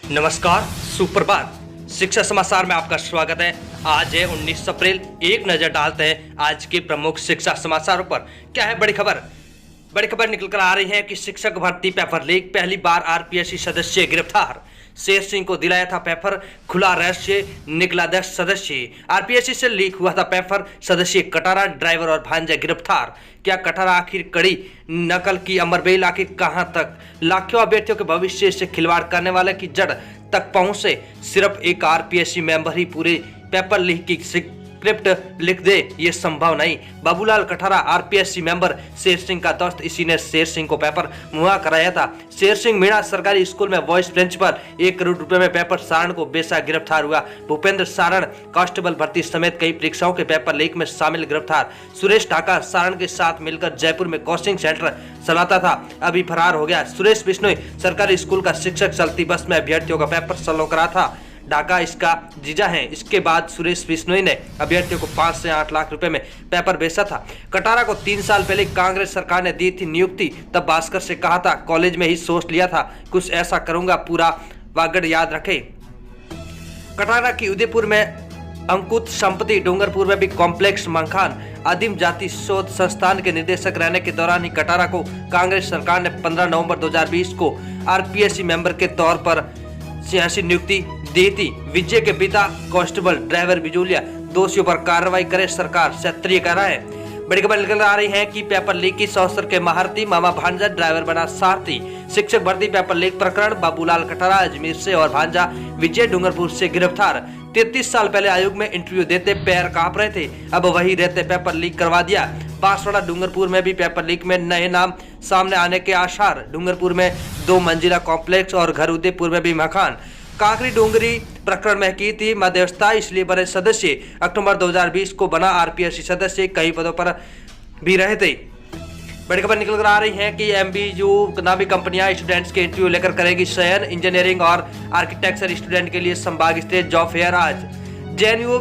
नमस्कार, सुप्रभात। शिक्षा समाचार में आपका स्वागत है। आज है 19 अप्रैल। एक नजर डालते हैं आज के प्रमुख शिक्षा समाचारों पर। क्या है बड़ी खबर? बड़ी खबर निकल कर आ रही है कि शिक्षक भर्ती पेपर लीक, पहली बार आरपीएससी सदस्य गिरफ्तार। शेर सिंह को दिलाया था पेपर, खुला रहस्य, निकला 10 सदस्य। आरपीएससी से लीक हुआ था पेपर, सदस्य कटारा, ड्राइवर और भांजा गिरफ्तार। क्या कटारा आखिर कड़ी नकल की अमरबेल आखिर कहां तक? लाखों अभ्यर्थियों के भविष्य से खिलवाड़ करने वाले की जड़ तक पहुंचे। सिर्फ एक आरपीएससी मेंबर ही पूरे पेपर लीक की स्क्रिप्ट लिख दे, ये संभव नहीं। बाबूलाल कटारा आरपीएससी मेंबर शेर सिंह का दोस्त, इसी ने शेर सिंह को पेपर मुहैया कराया था। शेर सिंह मीणा सरकारी स्कूल में वॉइस प्रिंसिपल, 1 करोड़ रुपए में पेपर सारण को बेचा, गिरफ्तार हुआ। भूपेंद्र सारण कांस्टेबल भर्ती समेत कई परीक्षाओं के पेपर लीक में शामिल, गिरफ्तार। सुरेश ढाका सारण के साथ मिलकर जयपुर में कोचिंग सेंटर चलाता था, अभी फरार हो गया। सुरेश बिश्नोई सरकारी स्कूल का शिक्षक, चलती बस में अभ्यर्थियों का पेपर सलो करा था। ढाका इसका जीजा है। इसके बाद सुरेश बिश्नोई ने अभ्यर्थियों को 5 से 8 लाख रुपए में पेपर बेचा था। कटारा को 3 साल पहले कांग्रेस सरकार ने दी थी नियुक्ति, तब भास्कर से कहा था, कॉलेज में ही सोच लिया था कुछ ऐसा करूंगा, पूरा वागड़ याद रखे। कटारा की उदयपुर में अंकुत संपत्ति, डूंगरपुर में भी कॉम्प्लेक्स मकान। आदिम जाति शोध संस्थान के निदेशक रहने के दौरान ही कटारा को कांग्रेस सरकार ने 15 नवंबर 2020 को आरपीएससी मेंबर के तौर पर सियासी नियुक्ति दी थी। विजय के पिता कांस्टेबल, ड्राइवर बिजूलिया, दोषियों पर कार्रवाई करे सरकार, क्षेत्रीय कह रहा है। बड़ी खबर निकल आ रही है कि पेपर लीक की सौसर के महारथी, मामा भांजा ड्राइवर बना सारथी। शिक्षक भर्ती पेपर लीक प्रकरण, बाबूलाल कटारा अजमेर से और भांजा विजय डूंगरपुर से गिरफ्तार। 33 साल पहले आयोग में इंटरव्यू देते पैर कांप रहे थे, अब वही रहते पेपर लीक करवा दिया। बांसवाड़ा डूंगरपुर में भी पेपर लीक में नए नाम सामने आने के आसार। डूंगरपुर में 2 मंजिला कॉम्प्लेक्स और घर, उदयपुर में भी मकान। काकरी डोंगरी प्रकरण में की थी मध्यस्थता, इसलिए बने सदस्य। अक्टूबर 2020 को बना आरपीएससी सदस्य, कई पदों पर भी रहे थे। बड़ी खबर निकल कर आ रही है कि एमबीयू नामी कंपनियां स्टूडेंट्स के इंटरव्यू लेकर करेगी चयन। इंजीनियरिंग और आर्किटेक्चर स्टूडेंट के लिए संभाग स्तरीय जॉब फेयर आज। जेएनयू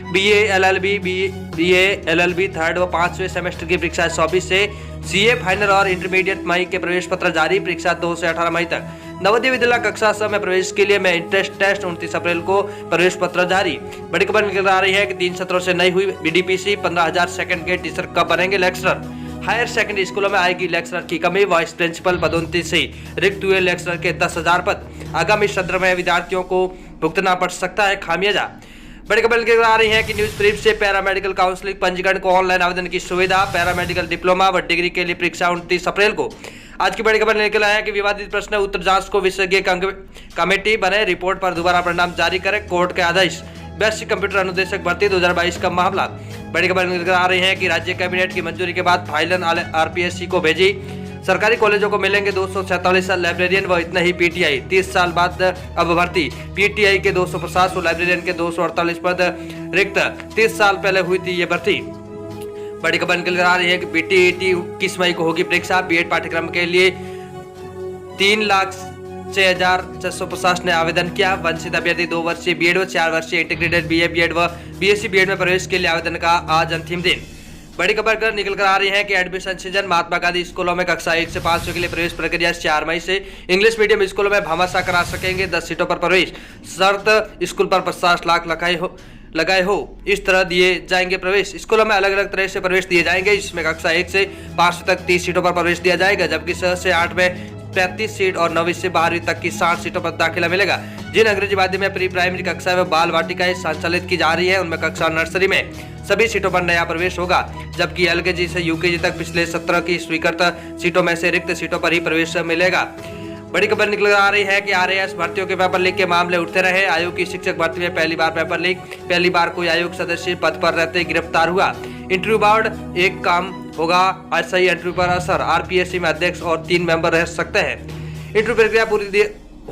बीए एलएलबी 3rd व 5वें सेमेस्टर की परीक्षा 24 से, सीए फाइनल और इंटरमीडिएट मई के प्रवेश पत्र जारी, परीक्षा 2 से 18 मई तक। नवोदय विद्यालय कक्षा 6 में प्रवेश के लिए में इंट्रेंस टेस्ट 29 अप्रैल को प्रवेश पत्र जारी। बड़ी खबर निकल आ रही है कि 3 सत्रों से नहीं हुई बीडीपीसी, 15,000 सेकंड के टीचर कब बनेंगे लेक्चरर। हायर सेकेंडरी स्कूलों में आएगी लेक्चरर की कमी, वाइस प्रिंसिपल पदोन्नति से रिक्त हुए लेक्चरर के 10,000 पद। आगामी सत्र में विद्यार्थियों को भुगतना पड़ सकता है खामियाजा। बड़ी खबर निकल आ रही है कि न्यूज ब्रीफ से पैरामेडिकल काउंसलिंग पंजीकरण को ऑनलाइन आवेदन की सुविधा। पैरामेडिकल डिप्लोमा व डिग्री के लिए परीक्षा 29 अप्रैल को। आज की बड़ी खबर निकल आया कि विवादित प्रश्न उत्तर जांच को विशेषज्ञ कमेटी बने, रिपोर्ट पर दोबारा परिणाम जारी करे, कोर्ट के आदेश। बेसिक कंप्यूटर अनुदेशक भर्ती 2022 का मामला। बड़ी खबर निकल आ रही है कि राज्य कैबिनेट की मंजूरी के बाद फाइलन आरपीएससी को भेजी। सरकारी कॉलेजों को मिलेंगे 247 लाइब्रेरियन व इतने ही पीटीआई। 30 साल बाद अब भर्ती, पीटीआई के 250 और लाइब्रेरियन के 248 पद रिक्त। 30 साल पहले हुई थी ये भर्ती। बड़ी खबर निकल आ रही है कि पीटीईटी 21 मई को होगी परीक्षा। बीएड पाठ्यक्रम के लिए 3,06,650 ने आवेदन किया। वंचित अभ्यर्थी 2 वर्षीय बीएड व 4 वर्षीय इंटीग्रेटेड बीए बीएड व बीएससी बीएड में प्रवेश के लिए आवेदन का आज अंतिम दिन। बड़ी खबर निकल कर आ रही है कि एडमिशन सीजन, महात्मा गांधी स्कूलों में कक्षा 1 से 5 के लिए प्रवेश प्रक्रिया 4 मई से। इंग्लिश मीडियम स्कूलों में भामाशाह करा सकेंगे 10 सीटों पर प्रवेश। शर्त स्कूल पर 50 लाख लगाए हो, इस तरह दिए जाएंगे प्रवेश। स्कूलों में अलग अलग तरह से प्रवेश दिए जाएंगे, इसमें कक्षा 1 से 5 तक 30 सीटों पर प्रवेश दिया जाएगा, जबकि 6 से 8 में 35 सीट और 9वीं से 12वीं तक की 60 सीटों पर दाखिला मिलेगा। जिन अंग्रेजी माध्यम में प्री प्राइमरी कक्षा में बाल वाटिकाएं संचालित की जा रही है, उनमें कक्षा नर्सरी में सभी सीटों पर नया प्रवेश होगा, जबकि एलकेजी से यूकेजी तक पिछले 17 की स्वीकृत सीटों में से रिक्त सीटों पर ही प्रवेश मिलेगा। बड़ी खबर निकल आ रही है कि आरएएस भर्तियों के पेपर लीक के मामले उठते रहे। आयोग की शिक्षक भर्ती में पहली बार पेपर लीक, पहली बार कोई आयोग सदस्य पद पर रहते गिरफ्तार हुआ। इंटरव्यू बोर्ड एक काम होगा, सही इंटरव्यू पर असर। आरपीएससी में अध्यक्ष और 3 मेंबर रह सकते हैं। इंटरव्यू प्रक्रिया पूरी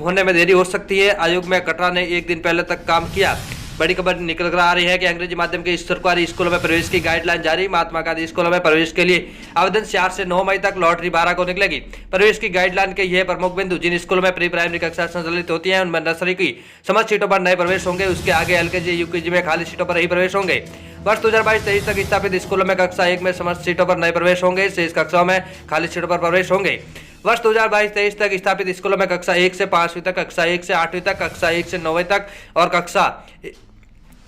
होने में देरी हो सकती है। आयोग में कटरा ने 1 दिन पहले तक काम किया। बड़ी खबर निकल कर आ रही है कि अंग्रेजी माध्यम के सरकारी स्कूलों में प्रवेश की गाइडलाइन जारी। महात्मा गांधी स्कूलों में प्रवेश के लिए आवेदन 4 से 9 मई तक, लॉटरी 12 को निकलेगी। प्रवेश की गाइडलाइन के ये प्रमुख बिंदु, जिन स्कूलों में प्री प्राइमरी कक्षा संचालित होती है उनमें नर्सरी की समस्त सीटों पर नए प्रवेश होंगे। उसके आगे एलकेजी यूकेजी में खाली सीटों पर ही प्रवेश होंगे। वर्ष 2022-23 तक स्थापित स्कूलों में कक्षा 1 में समस्त सीटों पर नए प्रवेश होंगे। शेष कक्षाओं में खाली सीटों पर प्रवेश होंगे। वर्ष 2022-23 तक स्थापित स्कूलों में कक्षा 1 से 5वीं तक, कक्षा 1 से 8वीं तक, कक्षा 1 से 9वीं तक और कक्षा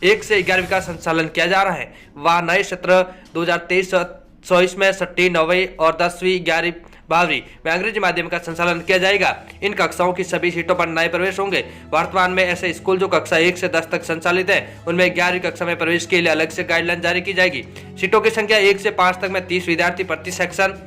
1 से 11वीं का संचालन किया जा रहा है। वहाँ नए सत्र 2023-24 में 6वीं, 9वीं और 10वीं, 11वीं, 12वीं में अंग्रेजी माध्यम का संचालन किया जाएगा। इन कक्षाओं की सभी सीटों पर नए प्रवेश होंगे। वर्तमान में ऐसे स्कूल जो कक्षा 1 से 10 तक संचालित है, उनमें 11वीं कक्षा में प्रवेश के लिए अलग से गाइडलाइन जारी की जाएगी। सीटों की संख्या 1 से 5 तक में 30 विद्यार्थी प्रति सेक्शन,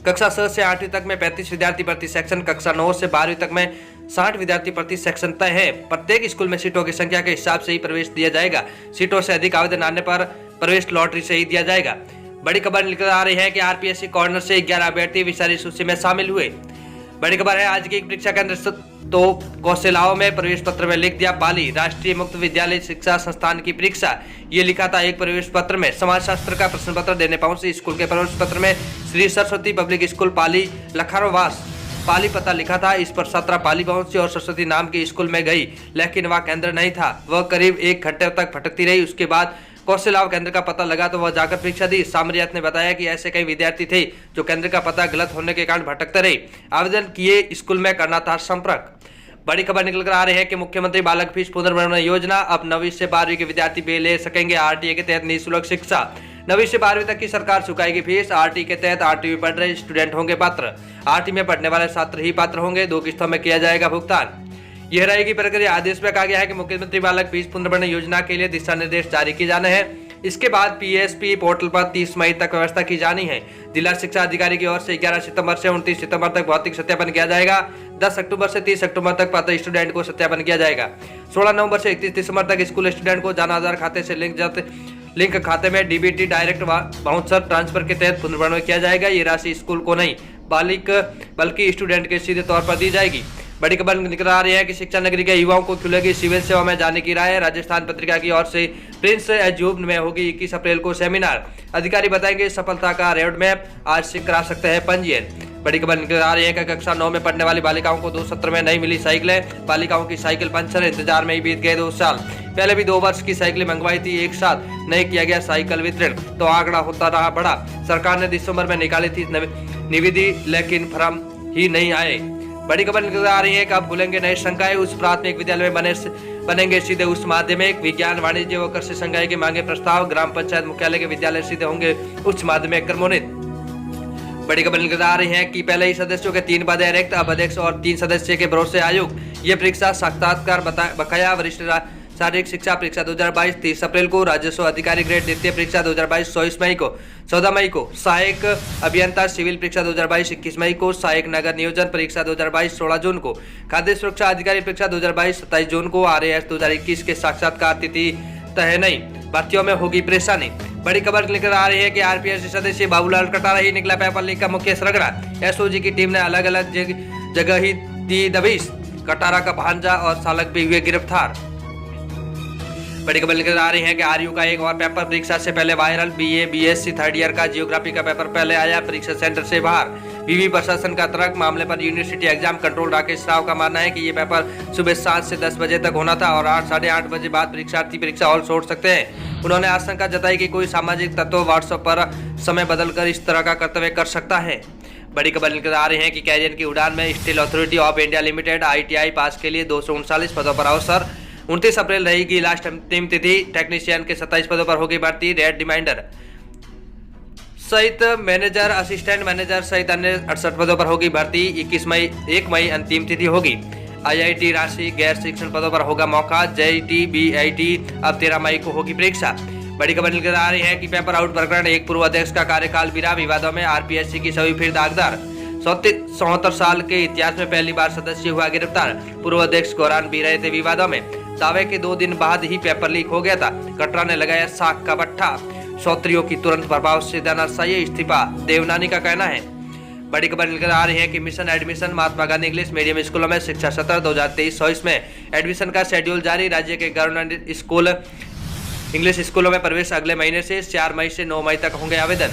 कक्षा 7 से 8वीं तक में 35 विद्यार्थी प्रति सेक्शन, कक्षा 9 से 12वीं तक में 60 विद्यार्थी प्रति सेक्शन तय है। प्रत्येक स्कूल में सीटों की संख्या के हिसाब से ही प्रवेश दिया जाएगा। सीटों से अधिक आवेदन आने पर प्रवेश लॉटरी से ही दिया जाएगा। बड़ी खबर निकल आ रही है कि आरपीएससी कॉर्नर से 11 अभ्यर्थी विषारी सूची में शामिल हुए। बड़ी खबर है आज की परीक्षा केंद्र तो कौशलाओं में प्रवेश पत्र में लिख दिया पाली, राष्ट्रीय मुक्त विद्यालय शिक्षा संस्थान की परीक्षा। ये लिखा था एक प्रवेश पत्र में। समाज शास्त्र का प्रश्न पत्र देने पहुंचे स्कूल के प्रवेश पत्र में श्री सरस्वती पब्लिक स्कूल पाली लखारोवास पाली पता लिखा था। इस पर 17 पाली पहुंची और सरस्वती नाम के स्कूल में गई, लेकिन वह केंद्र नहीं था। वह करीब 1 घंटे तक भटकती रही। उसके बाद कौशलाव केंद्र का पता लगा तो वह जाकर परीक्षा दी। सामरियात ने बताया कि ऐसे कई विद्यार्थी थे जो केंद्र का पता गलत होने के कारण भटकते रहे। आवेदन किए स्कूल में करना था संपर्क। बड़ी खबर निकल कर आ रही है कि मुख्यमंत्री बालक फीस पुनर्गणना योजना, अब 9वीं से 12वीं के विद्यार्थी भी ले सकेंगे आरटीए के तहत निःशुल्क शिक्षा। 9वीं से 12वीं तक की सरकार चुकाएगी फीस। आरटीए के तहत 8वीं में पढ़ रहे स्टूडेंट होंगे पात्र। 8वीं में पढ़ने वाले छात्र ही पात्र होंगे। 2 किस्तों में किया जाएगा भुगतान। यह रहेगी प्रक्रिया। आदेश में कहा गया है कि मुख्यमंत्री बालक फीस पुनर्गणना योजना के लिए दिशा निर्देश जारी किए जाने हैं। इसके बाद पीएसपी पोर्टल पर 30 मई तक व्यवस्था की जानी है। जिला शिक्षा अधिकारी की ओर से 11 सितंबर से 29 सितंबर तक भौतिक सत्यापन किया जाएगा। 10 अक्टूबर से 30 अक्टूबर तक पात्र स्टूडेंट को सत्यापन किया जाएगा। 16 नवंबर से 31 दिसंबर तक स्कूल स्टूडेंट को जन आधार खाते से लिंक खाते में डीबीटी डायरेक्ट बाउंसर ट्रांसफर के तहत पुनर्गणना किया जाएगा। ये राशि स्कूल को नहीं बल्कि स्टूडेंट के सीधे तौर पर दी जाएगी। बड़ी खबर निकल आ रही है कि शिक्षा नगरी के युवाओं को खुलेगी सिविल सेवा में जाने की राय। राजस्थान पत्रिका की ओर से प्रिंस एज्यूब में होगी 21 अप्रैल को सेमिनार। अधिकारी बताएंगे सफलता का रोड मैप, आज से करा सकते हैं पंजीयन। बड़ी खबर निकल आ रही है कि कक्षा 9 में पढ़ने वाली बालिकाओं को 2 सत्र में नहीं मिली साइकिलें। बालिकाओं की साइकिल पंचर, इंतजार में ही बीत गए 2 साल। पहले भी 2 वर्ष की साइकिलें मंगवाई थी, एक साथ नहीं किया गया साइकिल वितरण तो आंकड़ा होता रहा बड़ा। सरकार ने दिसंबर में निकाली थी निविदा, लेकिन फॉर्म ही नहीं आए। बड़ी खबर निकल आ रही है कि अब खुलेंगे नए संकाय। उच्च प्राथमिक विद्यालय में बनेंगे सीधे उच्च माध्यमिक। विज्ञान, वाणिज्य व कृषि संकाय के मांगे प्रस्ताव। ग्राम पंचायत मुख्यालय के विद्यालय सीधे होंगे उच्च माध्यमिक क्रमोन्नत। बड़ी खबर निकल आ रही है कि पहले ही सदस्यों के 3 पद रिक्त, अब अध्यक्ष और 3 सदस्य के भरोसे आयोग। ये परीक्षा साक्षात्कार बकाया वरिष्ठ शारीरिक शिक्षा परीक्षा 2022 30 अप्रैल को, राजस्व अधिकारी ग्रेड द्वितीय परीक्षा 2022 24 मई को, 14 मई को, सहायक अभियंता सिविल परीक्षा 2022 21 मई को, सहायक नगर नियोजन परीक्षा 2022 16 जून को, खाद्य सुरक्षा अधिकारी परीक्षा 2022 27 जून को। आरएएस 2021 के साक्षात्कार तिथि तय नहीं, भर्तियों में होगी परेशानी। बड़ी खबर निकल आ रही है कि आरपीएससी सदस्य बाबूलाल कटारा ही निकला पेपर लीक का मुख्य सरगना। एसओजी की टीम ने अलग अलग जगह ही दी दबिश। कटारा का भांजा और चालक भी हुए गिरफ्तार। बड़ी खबर निकल आ रही है कि आरयू का एक और पेपर परीक्षा से पहले viral. BA BSc 3rd year का जियोग्राफी का पेपर पहले आया, परीक्षा सेंटर से बाहर। विवि प्रशासन का तर्क, मामले पर university exam control Rakesh Rao का मानना है कि ये पेपर सुबह 7 से 10 बजे तक होना था और 8 साढ़े 8 बजे बाद परीक्षार्थी परीक्षा हॉल छोड़ सकते हैं। उन्होंने आशंका जताई कि कोई सामाजिक तत्व व्हाट्सएप पर समय बदलकर इस तरह का कर्तव्य कर सकता है। बड़ी खबर निकल आ रही है कि कैरियर की उड़ान में steel authority of India limited ITI पास के लिए 239 पदों पर अवसर। 29 अप्रैल रहेगी लास्ट अंतिम तिथि। टेक्नीशियन के 27 पदों पर होगी भर्ती। रेड डिमांडर सहित मैनेजर, असिस्टेंट मैनेजर सहित अन्य 68 पदों पर होगी भर्ती। 1 मई अंतिम तिथि होगी। IIT राशि गैर शिक्षण पदों पर होगा मौका। JIT BIT अब 13 मई को होगी परीक्षा। बड़ी खबर निकल आ रही है कि पेपर आउट प्रकरण, एक पूर्व अध्यक्ष का कार्यकाल बिरा। विवादों में आरपीएससी की सभी फिर दागदार। 74 साल के इतिहास में पहली बार सदस्य हुआ गिरफ्तार। पूर्व अध्यक्ष गौरान भी रहे थे विवादों में। दावे के 2 दिन बाद ही पेपर लीक हो गया था। कटरा ने लगाया साख का बट्ठा। क्षत्रियों की तुरंत प्रभाव से देना चाहिए इस्तीफा, देवनानी का कहना है। बड़ी खबर निकल आ रही है कि mission admission Mahatma Gandhi English medium स्कूलों में शिक्षा सत्र 2023-24 में एडमिशन का शेड्यूल जारी। राज्य के गवर्नमेंट स्कूल इंग्लिश स्कूलों में प्रवेश अगले महीने से 4 मई से 9 मई तक होंगे आवेदन।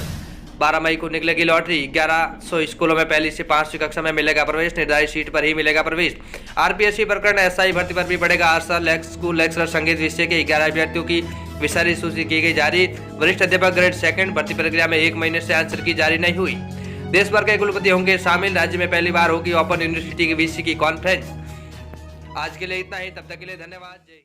12 मई को निकलेगी लॉटरी। 1100 स्कूलों में पहली से 5वीं कक्षा में मिलेगा प्रवेश। निर्धारित सीट पर ही मिलेगा प्रवेश। आरपीएससी प्रकरण SI भर्ती पर भी बढ़ेगा असर। स्कूल लेक्चरर संगीत विषय के 11 अभ्यर्थियों की विषय सूची की गई जारी। वरिष्ठ अध्यापक ग्रेड 2 भर्ती प्रक्रिया में 1 महीने से आंसर की जारी नहीं हुई। देश भर के कुलपति होंगे शामिल। राज्य में पहली बार होगी ओपन यूनिवर्सिटी की वीसी की कॉन्फ्रेंस। आज के लिए इतना ही, तब तक के लिए धन्यवाद। जय